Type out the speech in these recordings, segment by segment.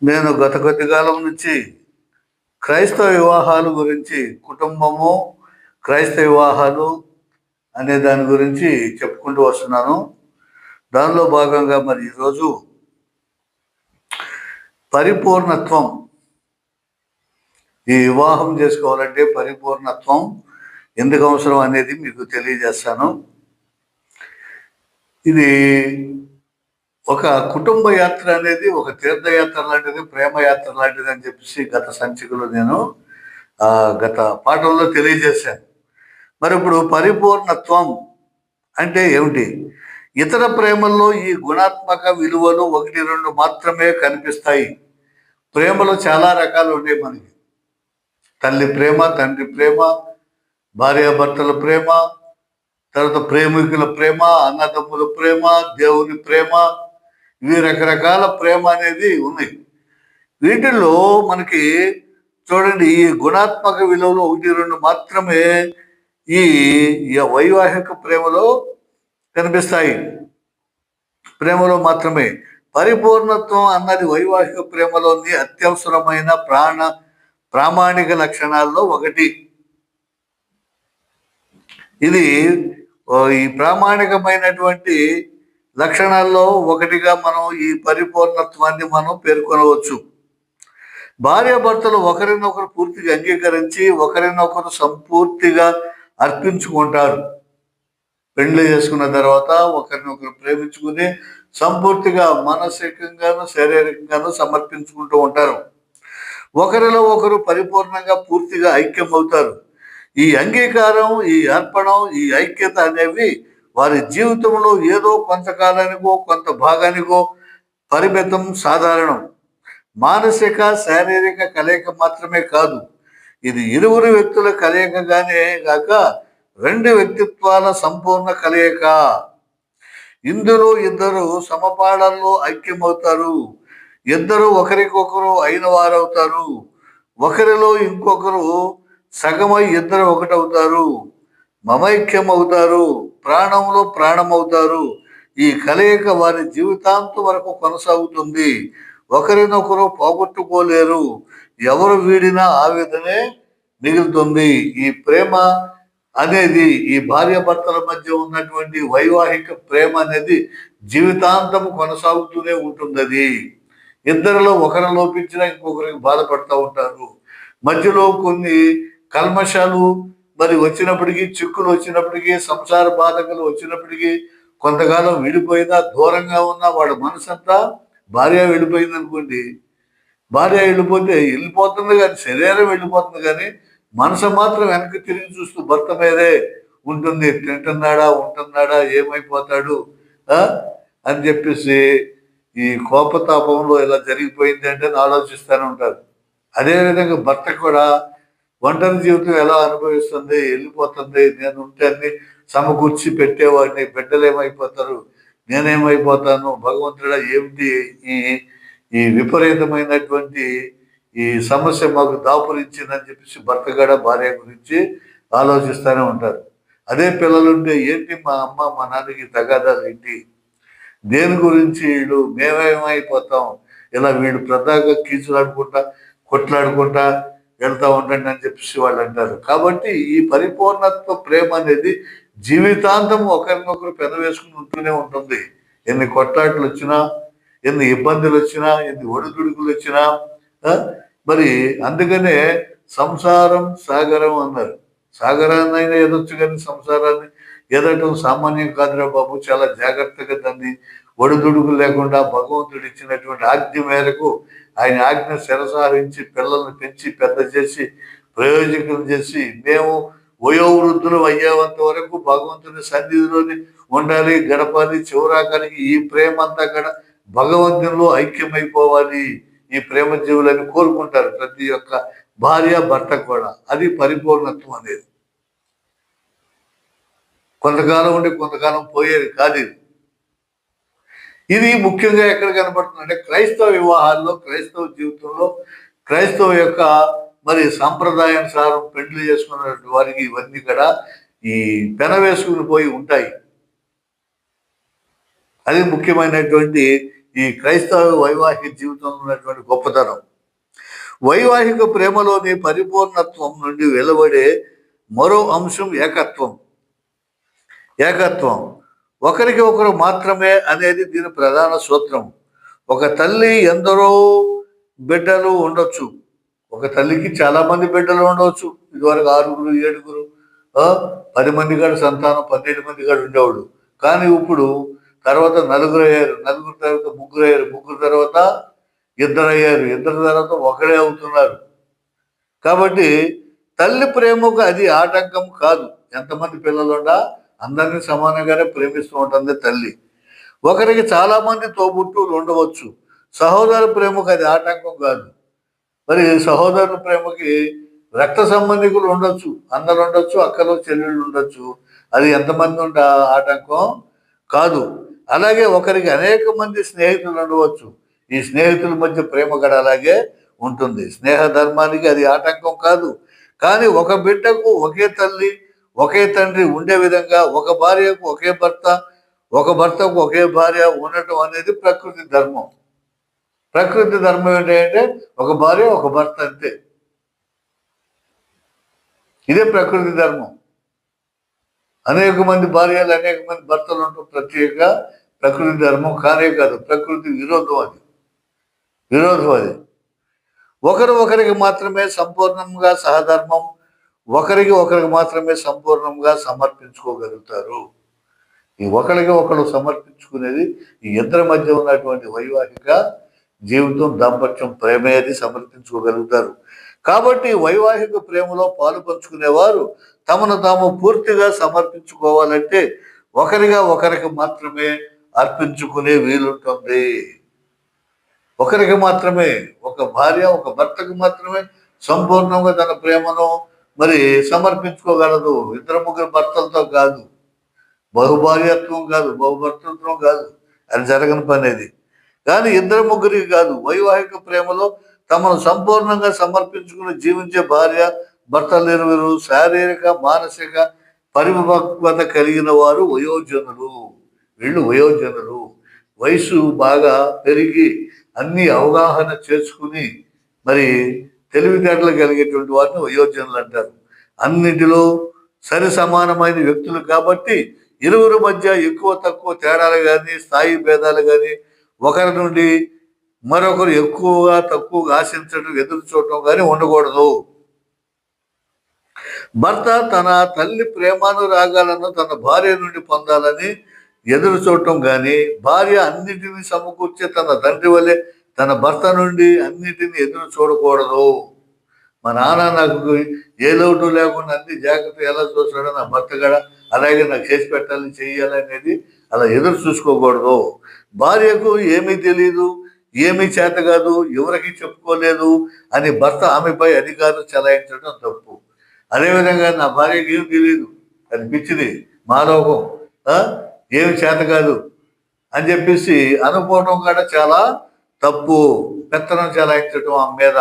నేను గత కొద్ది కాలం నుంచి క్రైస్తవ వివాహాల గురించి, కుటుంబము, క్రైస్తవ వివాహాలు అనే దాని గురించి చెప్పుకుంటూ వస్తున్నాను. దానిలో భాగంగా మరి ఈరోజు పరిపూర్ణత్వం, ఈ వివాహం చేసుకోవాలంటే పరిపూర్ణత్వం ఎందుకు అవసరం అనేది మీకు తెలియజేస్తాను. ఇది ఒక కుటుంబ యాత్ర అనేది ఒక తీర్థయాత్ర లాంటిది, ప్రేమ యాత్ర లాంటిది అని చెప్పేసి గత సంచికలో నేను గత పాఠంలో తెలియజేశాను. మరి ఇప్పుడు పరిపూర్ణత్వం అంటే ఏమిటి? ఇతర ప్రేమల్లో ఈ గుణాత్మక విలువలు 1-2 మాత్రమే కనిపిస్తాయి. ప్రేమలో చాలా రకాలు ఉన్నాయి మనకి. తల్లి ప్రేమ, తండ్రి ప్రేమ, భార్యాభర్తల ప్రేమ, తర్వాత ప్రేమికుల ప్రేమ, అన్నదమ్ముల ప్రేమ, దేవుని ప్రేమ, ఇవి రకరకాల ప్రేమ అనేది ఉన్నాయి. వీటిల్లో మనకి చూడండి, ఈ గుణాత్మక విలువలు 1-2 మాత్రమే ఈ వైవాహిక ప్రేమలో కనిపిస్తాయి. ప్రేమలో మాత్రమే. పరిపూర్ణత్వం అన్నది వైవాహిక ప్రేమలోని అత్యవసరమైన ప్రామాణిక లక్షణాల్లో ఒకటి. ఇది ఈ ప్రామాణికమైనటువంటి లక్షణాల్లో ఒకటిగా మనం ఈ పరిపూర్ణత్వాన్ని మనం పేర్కొనవచ్చు. భార్యాభర్తలు ఒకరినొకరు పూర్తిగా అంగీకరించి ఒకరినొకరు సంపూర్తిగా అర్పించుకుంటారు. పెళ్లి చేసుకున్న తర్వాత ఒకరినొకరు ప్రేమించుకుని సంపూర్తిగా మానసికంగాను శారీరకంగాను సమర్పించుకుంటూ ఉంటారు. ఒకరిలో ఒకరు పరిపూర్ణంగా పూర్తిగా ఐక్యమవుతారు. ఈ అంగీకారం, ఈ అర్పణం, ఈ ఐక్యత అనేవి వారి జీవితంలో ఏదో కొంతకాలానికో కొంత భాగానికో పరిమితం సాధారణం. మానసిక శారీరక కలయిక మాత్రమే కాదు, ఇది ఇరువురు వ్యక్తుల కలయికగానే గాక 2 వ్యక్తిత్వాల సంపూర్ణ కలయిక. ఇందులో ఇద్దరు సమపాళల్లో ఐక్యమవుతారు. ఇద్దరు ఒకరికొకరు అయిన వారవుతారు. ఒకరిలో ఇంకొకరు సగమై ఇద్దరు ఒకటవుతారు. మమైక్యం అవుతారు. ప్రాణంలో ప్రాణమవుతారు. ఈ కలయిక వారి జీవితాంతం వరకు కొనసాగుతుంది. ఒకరినొకరు పోగొట్టుకోలేరు. ఎవరు వీడినా ఆవేదనే మిగులుతుంది. ఈ ప్రేమ అనేది, ఈ భార్యాభర్తల మధ్య ఉన్నటువంటి వైవాహిక ప్రేమ అనేది జీవితాంతం కొనసాగుతూనే ఉంటుంది. అది ఇద్దరిలో ఒకరు లోపించినా ఇంకొకరికి బాధపడుతూ ఉంటారు. మధ్యలో కొన్ని కల్మషాలు మరి వచ్చినప్పటికీ, చిక్కులు వచ్చినప్పటికీ, సంసార బాధకులు వచ్చినప్పటికీ, కొంతకాలం విడిపోయినా, దూరంగా ఉన్నా వాడు మనసంతా భార్య వెళ్ళిపోయింది అనుకోండి. భార్య వెళ్ళిపోతుంది కానీ, శరీరం వెళ్ళిపోతుంది కానీ మనసు మాత్రం వెనక్కి తిరిగి చూస్తూ భర్త మీదే ఉంటుంది. తింటున్నాడా, ఉంటున్నాడా, ఏమైపోతాడు అని చెప్పేసి ఈ కోపతాపంలో ఇలా జరిగిపోయింది అంటే ఆలోచిస్తూనే ఉంటారు. అదేవిధంగా భర్త కూడా ఒంటరి జీవితం ఎలా అనుభవిస్తుంది, వెళ్ళిపోతుంది. నేను ఉంటే అన్ని సమకూర్చి పెట్టేవాడిని, బిడ్డలు ఏమైపోతారు, నేనేమైపోతాను, భగవంతుడా ఏమిటి ఈ ఈ విపరీతమైనటువంటి ఈ సమస్య మాకు దాపురించిందని చెప్పేసి భర్త కూడా భార్య గురించి ఆలోచిస్తూనే ఉంటారు. అదే పిల్లలుంటే ఏంటి మా అమ్మ మా నాన్నకి తగాదాలు ఏంటి, దేని గురించి వీళ్ళు, మేమేమైపోతాం, ఇలా వీళ్ళు ప్రధానంగా కీచులాడుకుంటా కొట్లాడుకుంటా వెళ్తూ ఉండండి అని చెప్పేసి వాళ్ళు అంటారు. కాబట్టి ఈ పరిపూర్ణత్వ ప్రేమ అనేది జీవితాంతం ఒకరినొకరు పెనవేసుకుని ఉంటూనే ఉంటుంది. ఎన్ని కొట్లాట్లు వచ్చినా, ఎన్ని ఇబ్బందులు వచ్చినా, ఎన్ని ఒడిదుడుకులు వచ్చినా మరి అందుకనే సంసారం సాగరం అన్నారు. సాగరాన్నైనా ఎదొచ్చు కానీ సంసారాన్ని ఎదటం సామాన్యం కాదురా బాబు. చాలా జాగ్రత్తగా దాన్ని ఒడిదుడుకులు లేకుండా భగవంతుడు ఇచ్చినటువంటి ఆజ్ఞ మేరకు ఆయన ఆజ్ఞ శిరసారించి పిల్లల్ని పెంచి పెద్ద చేసి ప్రయోజకులు చేసి మేము వయోవృద్ధులు అయ్యేంత వరకు భగవంతుని సన్నిధిలోని ఉండాలి, గడపాలి. చివరాకానికి ఈ ప్రేమ అంతా కూడా భగవంతునిలో ఐక్యమైపోవాలి. ఈ ప్రేమ జీవులని కోరుకుంటారు ప్రతి ఒక్క భార్య భర్త కూడా. అది పరిపూర్ణత్వం అనేది. కొంతకాలం ఉండి కొంతకాలం పోయేది కాదు. ఇది ముఖ్యంగా ఎక్కడ కనపడుతుంది అంటే క్రైస్తవ వివాహాల్లో, క్రైస్తవ జీవితంలో, క్రైస్తవ యొక్క మరి సాంప్రదాయానుసారం పెళ్లి చేసుకున్న వారికి ఇవన్నీ కూడా ఈ పెన వేసుకుని పోయి ఉంటాయి. అది ముఖ్యమైనటువంటి ఈ క్రైస్తవ వైవాహిక జీవితంలో ఉన్నటువంటి గొప్పతనం. వైవాహిక ప్రేమలోని పరిపూర్ణత్వం నుండి వెలువడే మరో అంశం ఏకత్వం. ఏకత్వం ఒకరికి ఒకరు మాత్రమే అనేది దీని ప్రధాన సూత్రం. ఒక తల్లి ఎందరో బిడ్డలు ఉండొచ్చు. ఒక తల్లికి చాలా మంది బిడ్డలు ఉండవచ్చు. ఇదివరకు 6, 7, 10 మంది కాడ సంతానం, 12 మంది కాడ ఉండేవాడు. కానీ ఇప్పుడు తర్వాత 4 అయ్యారు, 4 తర్వాత 3 అయ్యారు, 3 తర్వాత 2 అయ్యారు, 2 తర్వాత 1 అవుతున్నారు. కాబట్టి తల్లి ప్రేమకు అది ఆటంకం కాదు. ఎంతమంది పిల్లలుండా అందరినీ సమానంగానే ప్రేమిస్తూ ఉంటుంది తల్లి. ఒకరికి చాలా మంది తోబుట్టువులు ఉండవచ్చు. సహోదర ప్రేమకు అది ఆటంకం కాదు. మరి సహోదరుల ప్రేమకి రక్త సంబంధికులు ఉండొచ్చు, అన్నలు ఉండొచ్చు, అక్కలు చెల్లెళ్ళు ఉండొచ్చు. అది ఎంతమంది ఉంటే ఆటంకం కాదు. అలాగే ఒకరికి అనేక మంది స్నేహితులు ఉండవచ్చు. ఈ స్నేహితుల మధ్య ప్రేమ కూడా అలాగే ఉంటుంది. స్నేహ ధర్మానికి అది ఆటంకం కాదు. కానీ ఒక బిడ్డకు ఒకే తల్లి ఒకే తండ్రి ఉండే విధంగా ఒక భార్యకు ఒకే భర్త, ఒక భర్తకు ఒకే భార్య ఉండటం అనేది ప్రకృతి ధర్మం. ప్రకృతి ధర్మం ఏంటంటే ఒక భార్య ఒక భర్త అంతే. ఇదే ప్రకృతి ధర్మం. అనేక మంది భార్యలు అనేక మంది భర్తలు ఉండటం ప్రత్యేక ప్రకృతి ధర్మం కానే కాదు, ప్రకృతి విరోధం అది. ఒకరు ఒకరికి మాత్రమే సంపూర్ణంగా సహధర్మం, ఒకరికి ఒకరికి మాత్రమే సంపూర్ణంగా సమర్పించుకోగలుగుతారు. ఈ ఒకరికి ఒకరు సమర్పించుకునేది ఈ ఇద్దరి మధ్య ఉన్నటువంటి వైవాహిక జీవితం, దాంపత్యం, ప్రేమేది సమర్పించుకోగలుగుతారు. కాబట్టి వైవాహిక ప్రేమలో పాలు పంచుకునేవారు తమను తాము పూర్తిగా సమర్పించుకోవాలంటే ఒకరిగా ఒకరికి మాత్రమే అర్పించుకునే వీలుంటుంది. ఒకరికి మాత్రమే, ఒక భార్య ఒక భర్తకు మాత్రమే సంపూర్ణంగా తన ప్రేమను మరి సమర్పించుకోగలదు. 2, 3 భర్తలతో కాదు, బహుభార్యత్వం కాదు, బహుభర్తృత్వం కాదు, అది జరగని పని అది. కానీ 2, 3 కాదు, వైవాహిక ప్రేమలో తమను సంపూర్ణంగా సమర్పించుకుని జీవించే భార్య భర్తలిరువురు శారీరక మానసిక పరిపక్వత కలిగిన వారు వయోజనులు. వీళ్ళు వయోజనులు, వయసు బాగా పెరిగి అన్ని అవగాహన చేసుకుని మరి తెలివితేటలు కలిగేటువంటి వారిని వయోజనులు అంటారు. అన్నిటిలో సరి సమానమైన వ్యక్తులు కాబట్టి ఇరువురి మధ్య ఎక్కువ తక్కువ తేడాలు కానీ స్థాయి భేదాలు కానీ ఒకరి నుండి మరొకరు ఎక్కువగా తక్కువగా ఆశించడం, ఎదురు చూడటం కానీ ఉండకూడదు. భర్త తన తల్లి ప్రేమానురాగాలను తన భార్య నుండి పొందాలని ఎదురు చూడటం కానీ, భార్య అన్నిటినీ సమకూర్చే తన తండ్రి వల్లే తన భర్త నుండి అన్నిటినీ ఎదురు చూడకూడదు. మా నాన్న నాకు ఏ లోటు లేకుండా అన్ని జాగ్రత్త ఎలా చూస్తాడో నా భర్త కూడా అలాగే నాకు చేసి పెట్టాలి, చెయ్యాలి అనేది అలా ఎదురు చూసుకోకూడదు. భార్యకు ఏమీ తెలియదు, ఏమీ చేత కాదు, ఎవరికి చెప్పుకోలేదు అని భర్త ఆమెపై అధికారం చెలాయించడం తప్పు. అదేవిధంగా నా భార్యకి ఏం తెలియదు, అది పిచ్చిది, మాలోకం, ఏమి చేత కాదు అని చెప్పేసి అనుకోవడం కూడా చాలా తప్పు. పెత్తనం చెలాయించడం ఆమె మీద,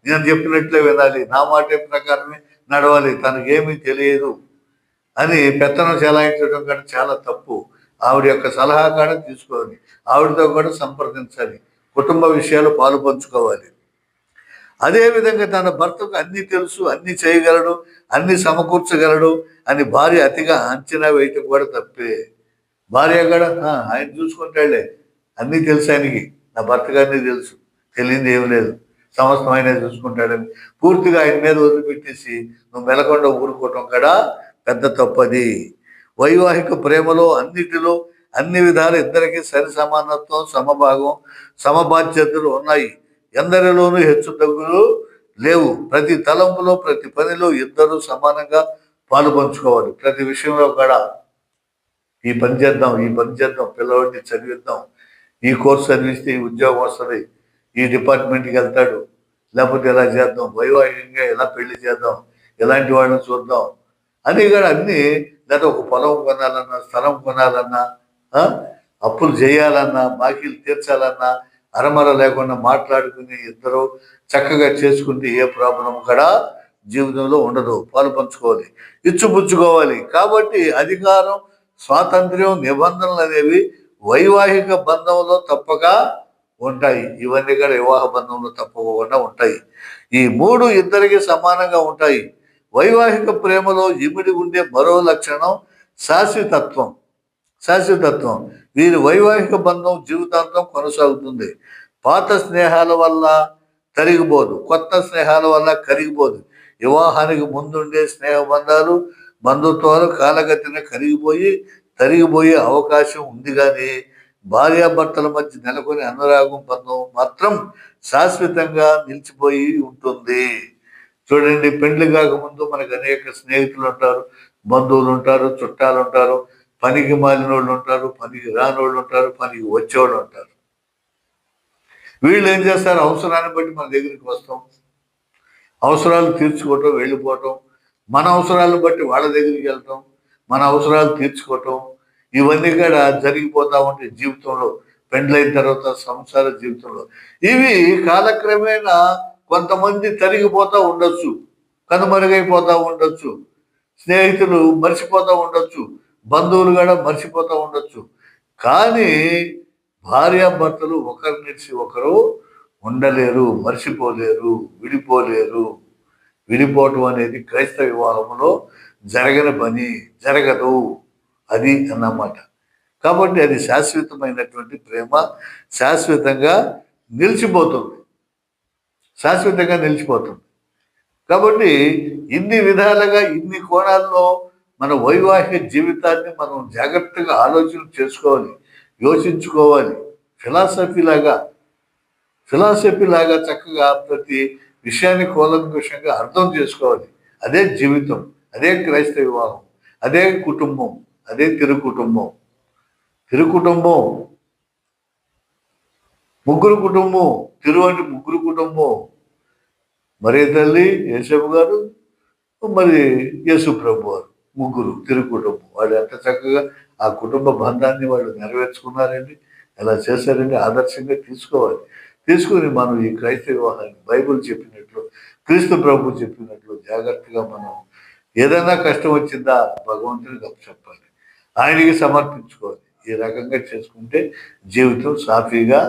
నేను చెప్పినట్లే వినాలి, నా మాట ప్రకారమే నడవాలి, తనకేమీ తెలియదు అని పెత్తనం చెలాయించడం కూడా చాలా తప్పు. ఆవిడ యొక్క సలహా కూడా తీసుకోవాలి, ఆవిడతో కూడా సంప్రదించాలి, కుటుంబ విషయాలు పాలు పంచుకోవాలి. అదేవిధంగా తన భర్తకు అన్నీ తెలుసు, అన్నీ చేయగలడు, అన్నీ సమకూర్చగలడు అని భార్య అతిగా అంచనా వేయటం కూడా తప్పే. భార్య కూడా ఆయన చూసుకుంటాడులే, అన్నీ తెలుసు ఆయనకి, నా భర్తకు అన్నీ తెలుసు, తెలియంది ఏమి లేదు, సమస్తం ఆయనే చూసుకుంటాడని పూర్తిగా ఆయన మీద వదిలిపెట్టేసి నువ్వు మెలకుండా ఊరుకోవటం కూడా పెద్ద తప్పది. వైవాహిక ప్రేమలో అన్నిటిలో అన్ని విధాలు ఇద్దరికి సరి సమానత్వం, సమభాగం, సమబాధ్యతలు ఉన్నాయి. ఎందరిలోనూ హెచ్చు తగ్గులు లేవు. ప్రతి తలంపులో ప్రతి పనిలో ఇద్దరు సమానంగా పాలు పంచుకోవాలి. ప్రతి విషయంలో కూడా ఈ పని చేద్దాం, ఈ పని చేద్దాం, పిల్లవాడిని చదివిద్దాం, ఈ కోర్సు చదివిస్తే ఈ ఉద్యోగం వస్తుంది, ఈ డిపార్ట్మెంట్కి వెళ్తాడు, లేకపోతే ఇలా చేద్దాం, వైవాహికంగా ఎలా పెళ్లి చేద్దాం, ఎలాంటి వాళ్ళని చూద్దాం అని కూడా అన్నీ. లేదా ఒక పొలం కొనాలన్నా, స్థలం కొనాలన్నా, అప్పులు చేయాలన్నా, బాకీలు తీర్చాలన్నా అరమర లేకుండా మాట్లాడుకుని ఇద్దరు చక్కగా చేసుకుంటే ఏ ప్రాబ్లం కూడా జీవితంలో ఉండదు. పాలు పంచుకోవాలి, ఇచ్చిపుచ్చుకోవాలి. కాబట్టి అధికారం, స్వాతంత్ర్యం, నిబంధనలు అనేవి వైవాహిక బంధంలో తప్పక ఉంటాయి. ఇవన్నీ కూడా వివాహ బంధంలో తప్పకుండా ఉంటాయి. ఈ మూడు ఇద్దరికి సమానంగా ఉంటాయి. వైవాహిక ప్రేమలో ఇమిడి ఉండే మరో లక్షణం శాశ్వతత్వం. శాశ్వతత్వం. వీరి వైవాహిక బంధం జీవితాంతం కొనసాగుతుంది. పాత స్నేహాల వల్ల తరిగిపోదు, కొత్త స్నేహాల వల్ల కరిగిపోదు. వివాహానికి ముందుండే స్నేహ బంధాలు, బంధుత్వాలు కాలగతిన తరిగిపోయే అవకాశం ఉంది. కానీ భార్యాభర్తల మధ్య నెలకొని అనురాగం బంధం మాత్రం శాశ్వతంగా నిలిచిపోయి ఉంటుంది. చూడండి, పెండ్లి కాకముందు మనకు అనేక స్నేహితులు ఉంటారు, బంధువులు ఉంటారు, చుట్టాలు ఉంటారు, పనికి మాలిన వాళ్ళు ఉంటారు, పనికి రానోళ్ళు ఉంటారు, పనికి వచ్చేవాళ్ళు ఉంటారు. వీళ్ళు ఏం చేస్తారు? అవసరాన్ని బట్టి మన దగ్గరికి వస్తాం, అవసరాలు తీర్చుకోవటం, వెళ్ళిపోవటం, మన అవసరాలను బట్టి వాళ్ళ దగ్గరికి వెళ్తాం, మన అవసరాలు తీర్చుకోవటం, ఇవన్నీ కూడా జరిగిపోతూ ఉంటాయి జీవితంలో. పెండ్లైన తర్వాత సంసార జీవితంలో ఇవి కాలక్రమేణా కొంతమంది తరిగిపోతూ ఉండొచ్చు, కనుమరుగైపోతూ ఉండొచ్చు, స్నేహితులు మర్చిపోతూ ఉండొచ్చు, బంధువులు కూడా మర్చిపోతూ ఉండొచ్చు. కానీ భార్యాభర్తలు ఒకరి నుంచి ఒకరు ఉండలేరు, మర్చిపోలేరు, విడిపోలేరు. విడిపోవటం అనేది క్రైస్తవ వివాహంలో జరగని పని, జరగదు అది అన్నమాట. కాబట్టి అది శాశ్వతమైనటువంటి ప్రేమ, శాశ్వతంగా నిలిచిపోతుంది, శాశ్వతంగా నిలిచిపోతుంది. కాబట్టి ఇన్ని విధాలుగా, ఇన్ని కోణాల్లో మన వైవాహిక జీవితాన్ని మనం జాగ్రత్తగా ఆలోచన చేసుకోవాలి, యోచించుకోవాలి. ఫిలాసఫీ లాగా చక్కగా ప్రతి విషయాన్ని కూలంకషంగా అర్థం చేసుకోవాలి. అదే జీవితం, అదే క్రైస్తవ వివాహం, అదే కుటుంబం, అదే తిరుకుటుంబం. ముగ్గురు కుటుంబం. తిరు అంటే ముగ్గురు కుటుంబం. మరి తల్లి యేసయ్య గారు, మరి యేసు ప్రభు వారు, ముగ్గురు తిరుకుటుంబం. వాళ్ళు ఎంత చక్కగా ఆ కుటుంబ బంధాన్ని వాళ్ళు నెరవేర్చుకున్నారండి, ఎలా చేశారండి. ఆదర్శంగా తీసుకోవాలి. తీసుకుని మనం ఈ క్రైస్తవ వివాహాన్ని బైబిల్ చెప్పినట్లు, క్రీస్తు ప్రభు చెప్పినట్లు జాగ్రత్తగా మనం ఏదైనా కష్టం వచ్చిందా భగవంతునికి చెప్పాలి, ఆయనకి సమర్పించుకోవాలి. ఈ రకంగా చేసుకుంటే జీవితం సాఫీగా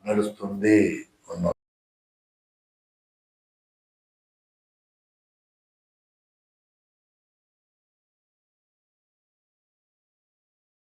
నడుస్తుంది.